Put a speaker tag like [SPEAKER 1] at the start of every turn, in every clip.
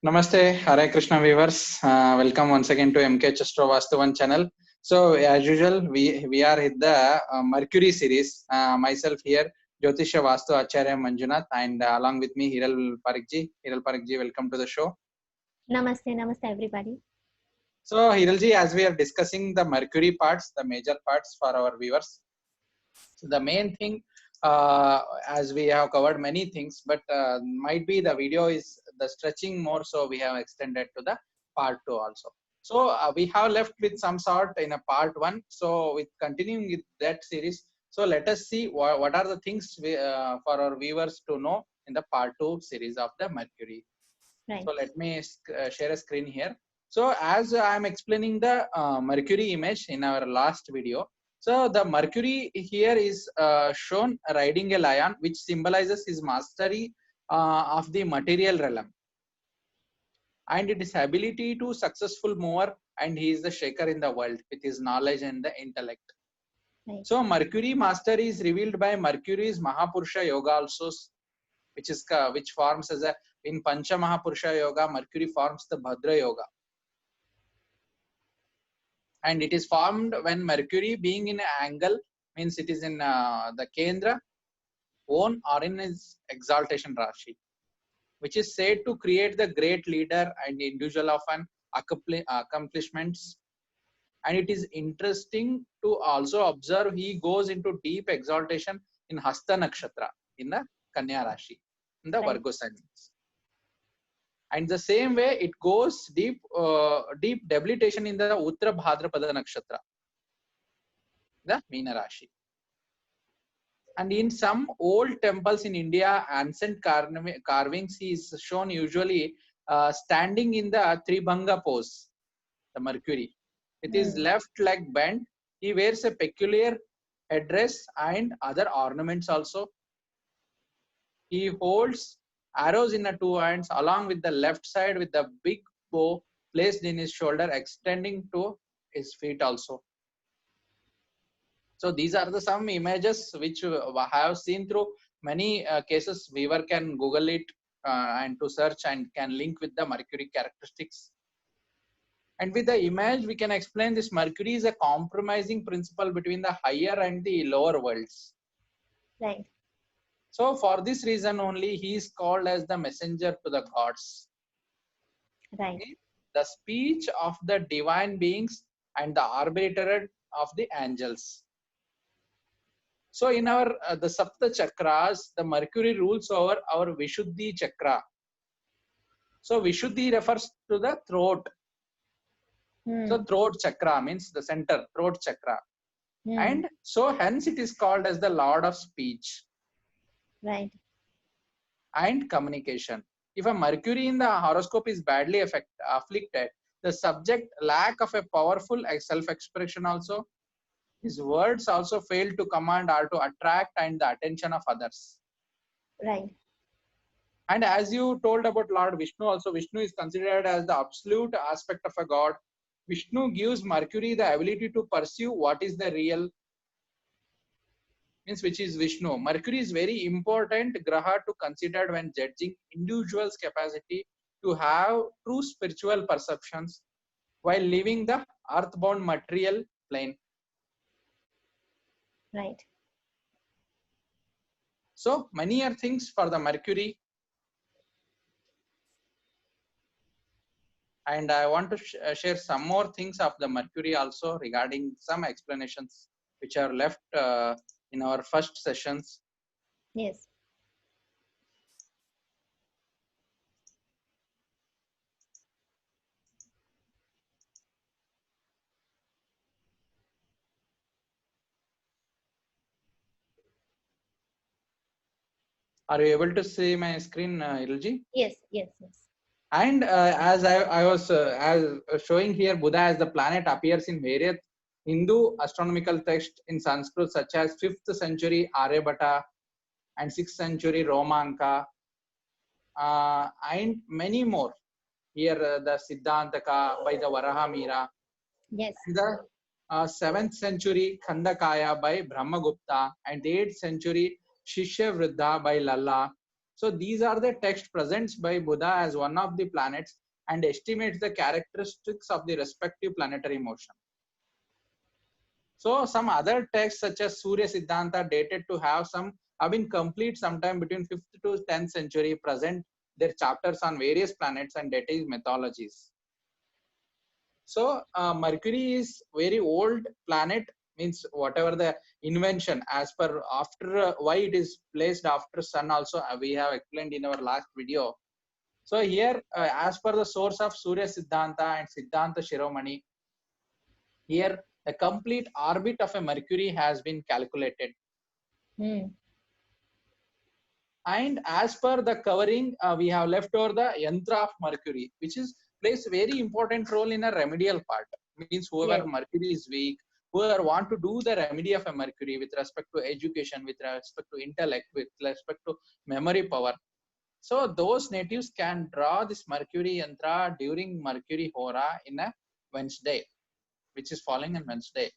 [SPEAKER 1] Namaste, Hare Krishna viewers. Welcome once again to MK Chastro Vastuvan channel. So as usual, we are in the Mercury series. Myself here, Jyotisha Vastu Acharya Manjunath, and along with me Hiral Parikji. Hiral Parikji, welcome to the show.
[SPEAKER 2] Namaste, namaste everybody.
[SPEAKER 1] So Hiralji, as we are discussing the Mercury parts, the major parts for our viewers. So the main thing, as we have covered many things, but might be the video is the stretching more, so we have extended to the part 2 also. So we have left with some sort in a part 1. So with continuing with that series, so let us see what are the things for our viewers to know in the part 2 series of the Mercury.
[SPEAKER 2] Right.
[SPEAKER 1] So let me share a screen here. So as I am explaining the Mercury image in our last video, so the Mercury here is shown riding a lion, which symbolizes his mastery of the material realm, and it is ability to successful mover, and he is the shaker in the world with his knowledge and the intellect.
[SPEAKER 2] Right.
[SPEAKER 1] So Mercury mastery is revealed by Mercury's Mahapurusha Yoga also, which forms as a in Pancha Mahapurusha Yoga. Mercury forms the Bhadra Yoga. And it is formed when Mercury being in an angle, means it is in the Kendra, own or in his exaltation Rashi, which is said to create the great leader and individual of an accomplishments. And it is interesting to also observe he goes into deep exaltation in Hasta Nakshatra, in the Kanya Rashi, in the Virgo sign. And the same way it goes deep debilitation in the Uttara Bhadrapada Nakshatra, the Meena Rashi. And in some old temples in India, ancient carvings is shown usually standing in the Tribhanga pose, the Mercury. With his left leg bent, he wears a peculiar headdress and other ornaments also. He holds arrows in the two hands along with the left side with the big bow placed in his shoulder extending to his feet also. So these are the some images which I have seen through many cases. Viewer can Google it and to search and can link with the Mercury characteristics. And with the image, we can explain this Mercury is a compromising principle between the higher and the lower worlds.
[SPEAKER 2] Right.
[SPEAKER 1] So for this reason only, he is called as the messenger to the gods.
[SPEAKER 2] Right.
[SPEAKER 1] The speech of the divine beings and the arbiter of the angels. So in our the Sapta Chakras, the Mercury rules over our Vishuddhi Chakra. So Vishuddhi refers to the throat. So throat chakra means the center, throat chakra. And so hence it is called as the Lord of Speech.
[SPEAKER 2] Right.
[SPEAKER 1] And communication. If a Mercury in the horoscope is badly afflicted, the subject lack of a powerful self-expression also, his words also fail to command or to attract and the attention of others.
[SPEAKER 2] Right.
[SPEAKER 1] And as you told about Lord Vishnu, also Vishnu is considered as the absolute aspect of a god. Vishnu gives Mercury the ability to pursue what is the real, means which is Vishnu. Mercury is very important graha to consider when judging individuals' capacity to have true spiritual perceptions while leaving the earthbound material plane.
[SPEAKER 2] Right.
[SPEAKER 1] So many are things for the Mercury. And I want to share some more things of the Mercury also regarding some explanations which are left in our first sessions.
[SPEAKER 2] Yes.
[SPEAKER 1] Are you able to see my screen, Ilji?
[SPEAKER 2] Yes. Yes. Yes.
[SPEAKER 1] And as I was as showing here, Buddha as the planet appears in various Hindu astronomical texts in Sanskrit, such as 5th century Aryabhata and 6th century Romanka, and many more. Here, the Siddhantaka by the Varahamira.
[SPEAKER 2] Yes.
[SPEAKER 1] The 7th century Khandakaya by Brahmagupta and 8th century Shishya Vriddha by Lalla. So these are the text presents by Buddha as one of the planets and estimates the characteristics of the respective planetary motion. So some other texts such as Surya Siddhanta dated to have been complete sometime between 5th to 10th century, present their chapters on various planets and deity mythologies. So Mercury is very old planet, means whatever the invention as per after why it is placed after Sun also we have explained in our last video. So here as per the source of Surya Siddhanta and Siddhanta Shiromani, here the complete orbit of a Mercury has been calculated. And as per the covering, we have left over the yantra of Mercury, which is plays very important role in a remedial part. Means whoever Mercury is weak, whoever want to do the remedy of a Mercury with respect to education, with respect to intellect, with respect to memory power. So those natives can draw this Mercury yantra during Mercury Hora in a Wednesday, which is falling on Wednesday.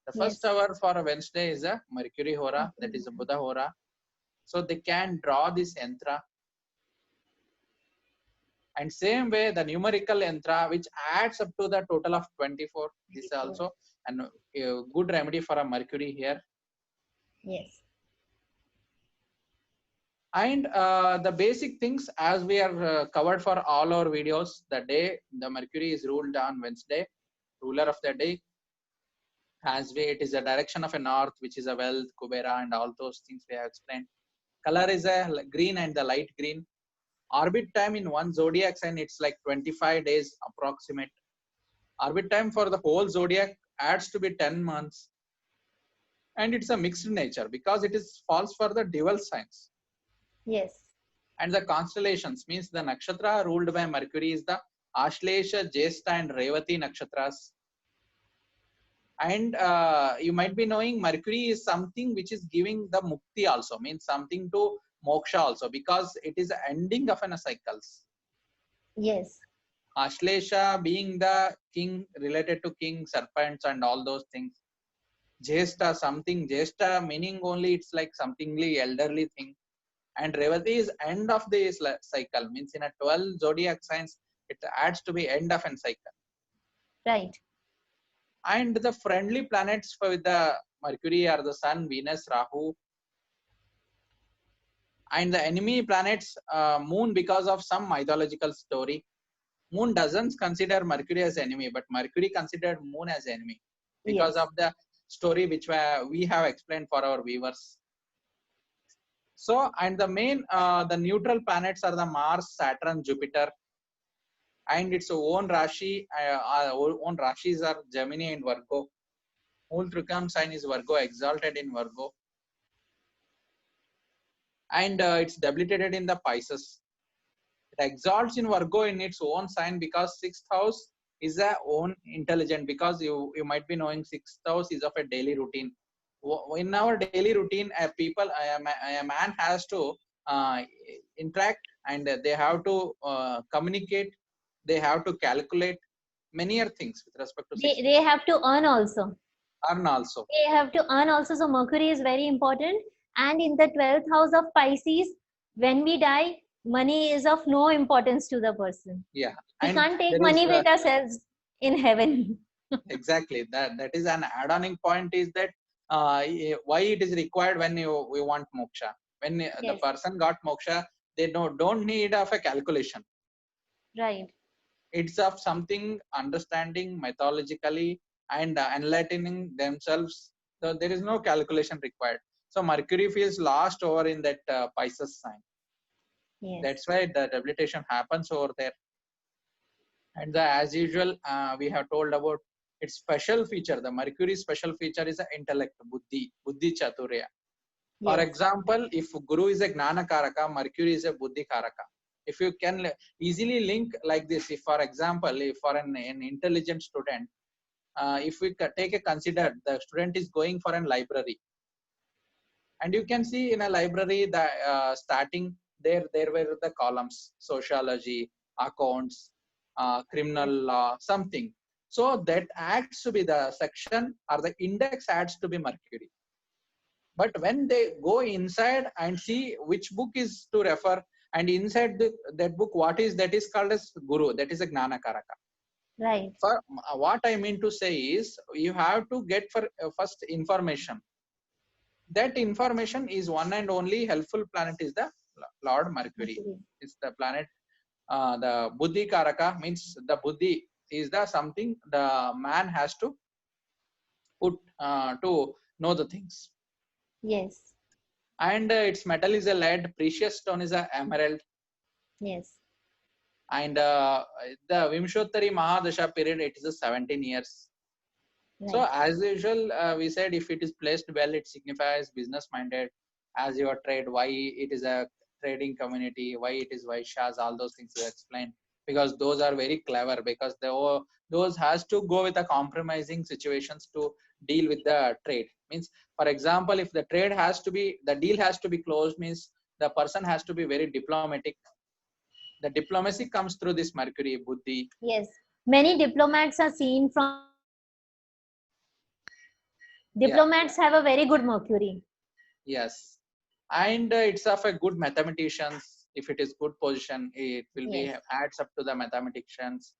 [SPEAKER 1] The first hour for a Wednesday is a Mercury Hora, that is a Buddha Hora. So they can draw this yantra. And same way, the numerical yantra, which adds up to the total of 24. This is also a good remedy for a Mercury here.
[SPEAKER 2] Yes.
[SPEAKER 1] And the basic things, as we are covered for all our videos, the day the Mercury is ruled on Wednesday, ruler of the day, as we, it is a direction of a north, which is a wealth, Kubera, and all those things we have explained. Color is a green and the light green. Orbit time in one zodiac sign, it's like 25 days approximate. Orbit time for the whole zodiac adds to be 10 months. And it's a mixed nature because it is false for the dual signs.
[SPEAKER 2] Yes.
[SPEAKER 1] And the constellations means the nakshatra ruled by Mercury is the Ashlesha, Jesta, and Revati nakshatras. And you might be knowing Mercury is something which is giving the mukti also, means something to moksha also, because it is the ending of an cycles.
[SPEAKER 2] Yes.
[SPEAKER 1] Ashlesha being the king, related to king, serpents, and all those things. Jesta, something, Jesta meaning only it's like something elderly thing. And Revati is end of the cycle, means in a 12 zodiac signs, it adds to be end of a cycle.
[SPEAKER 2] Right.
[SPEAKER 1] And the friendly planets for the Mercury are the Sun, Venus, Rahu. And the enemy planets, Moon, because of some mythological story. Moon doesn't consider Mercury as enemy, but Mercury considered Moon as enemy because of the story which we have explained for our viewers. So, and the main, the neutral planets are the Mars, Saturn, Jupiter, and its own Rashi, own Rashis are Gemini and Virgo. Mool Trikam sign is Virgo, exalted in Virgo. And it's debilitated in the Pisces. It exalts in Virgo in its own sign because 6th house is a own intelligent, because you might be knowing 6th house is of a daily routine. In our daily routine, a man has to interact, and they have to communicate, they have to calculate many other things with respect to
[SPEAKER 2] they have to earn also.
[SPEAKER 1] Earn also.
[SPEAKER 2] They have to earn also. So Mercury is very important. And in the 12th house of Pisces, when we die, money is of no importance to the person.
[SPEAKER 1] Yeah.
[SPEAKER 2] We can't take money with ourselves in heaven.
[SPEAKER 1] Exactly. That is an add-on point is that why it is required when we want moksha. When the person got moksha, they don't need of a calculation.
[SPEAKER 2] Right.
[SPEAKER 1] It's of something understanding mythologically and enlightening themselves. So there is no calculation required. So Mercury feels lost over in that Pisces sign.
[SPEAKER 2] Yes.
[SPEAKER 1] That's why the debilitation happens over there. And as usual, we have told about its special feature. The Mercury special feature is the intellect, buddhi chaturya. For example, if Guru is a Gnana Karaka, Mercury is a Buddhi Karaka. If you can easily link like this, if for example, if for an intelligent student, if we take a consider, the student is going for a library. And you can see in a library, the starting, there were the columns, sociology, accounts, criminal law, something. So that acts to be the section, or the index adds to be Mercury. But when they go inside and see which book is to refer, and inside that book, what is that is called as Guru, that is a Gnana Karaka.
[SPEAKER 2] Right.
[SPEAKER 1] For what I mean to say is, you have to get for first information. That information is one and only helpful planet is the Lord Mercury. It's the planet. The Buddhi Karaka means the Buddhi is the something the man has to put to know the things.
[SPEAKER 2] Yes.
[SPEAKER 1] And its metal is a lead, precious stone is a emerald.
[SPEAKER 2] Yes.
[SPEAKER 1] And the Vimshottari Mahadasha period, it is a 17 years.
[SPEAKER 2] Right.
[SPEAKER 1] So as usual, we said if it is placed well, it signifies business minded. As your trade, why it is a trading community, why it is Vaishyas, all those things we explain, because those are very clever, because those has to go with the compromising situations to deal with the trade. Means, for example, if the trade has to be, the deal has to be closed, means the person has to be very diplomatic. The diplomacy comes through this Mercury, Buddhi.
[SPEAKER 2] Yes. Many diplomats are seen from. Diplomats have a very good Mercury.
[SPEAKER 1] Yes. And it's of a good mathematicians. If it is good position, it will be adds up to the mathematicians.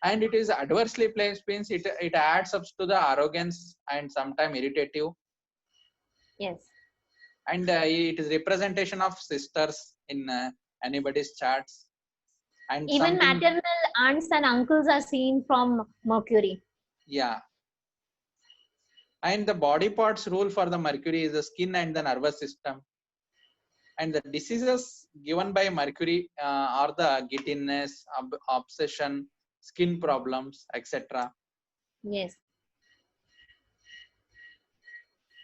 [SPEAKER 1] And it is adversely placed means it adds up to the arrogance and sometimes irritative.
[SPEAKER 2] Yes.
[SPEAKER 1] And it is representation of sisters in anybody's charts. And
[SPEAKER 2] even maternal aunts and uncles are seen from Mercury.
[SPEAKER 1] Yeah. And the body parts rule for the Mercury is the skin and the nervous system. And the diseases given by Mercury are the giddiness, obsession, skin problems, etc.
[SPEAKER 2] Yes.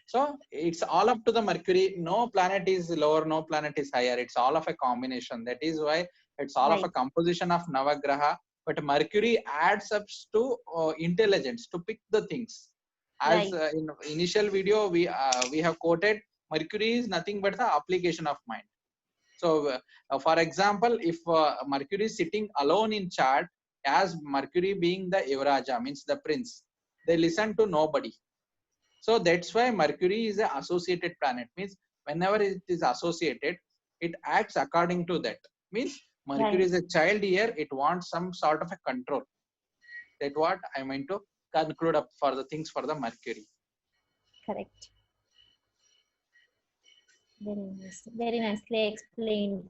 [SPEAKER 1] So it's all up to the Mercury. No planet is lower, no planet is higher. It's all of a combination. That is why it's all of a composition of Navagraha. But Mercury adds up to intelligence to pick the things. As in initial video, we have quoted, Mercury is nothing but the application of mind. So, for example, if Mercury is sitting alone in chart, as Mercury being the Yuvaraja, means the prince, they listen to nobody. So that's why Mercury is an associated planet. Means whenever it is associated, it acts according to that. Means Mercury is a child here, it wants some sort of a control. That's what I meant to conclude up for the things for the Mercury.
[SPEAKER 2] Correct. Very nicely explained.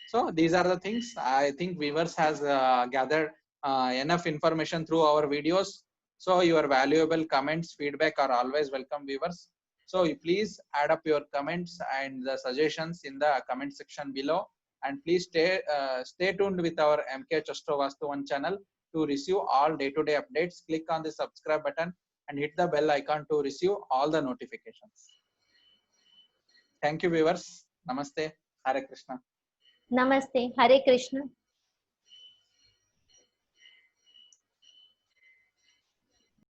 [SPEAKER 1] So these are the things. I think viewers has gathered enough information through our videos. So your valuable comments, feedback are always welcome, viewers. So please add up your comments and the suggestions in the comment section below. And please stay tuned with our MK Astro Vastu 1 channel to receive all day-to-day updates. Click on the subscribe button and hit the bell icon to receive all the notifications. Thank you, viewers. Namaste. Hare Krishna.
[SPEAKER 2] Namaste. Hare Krishna.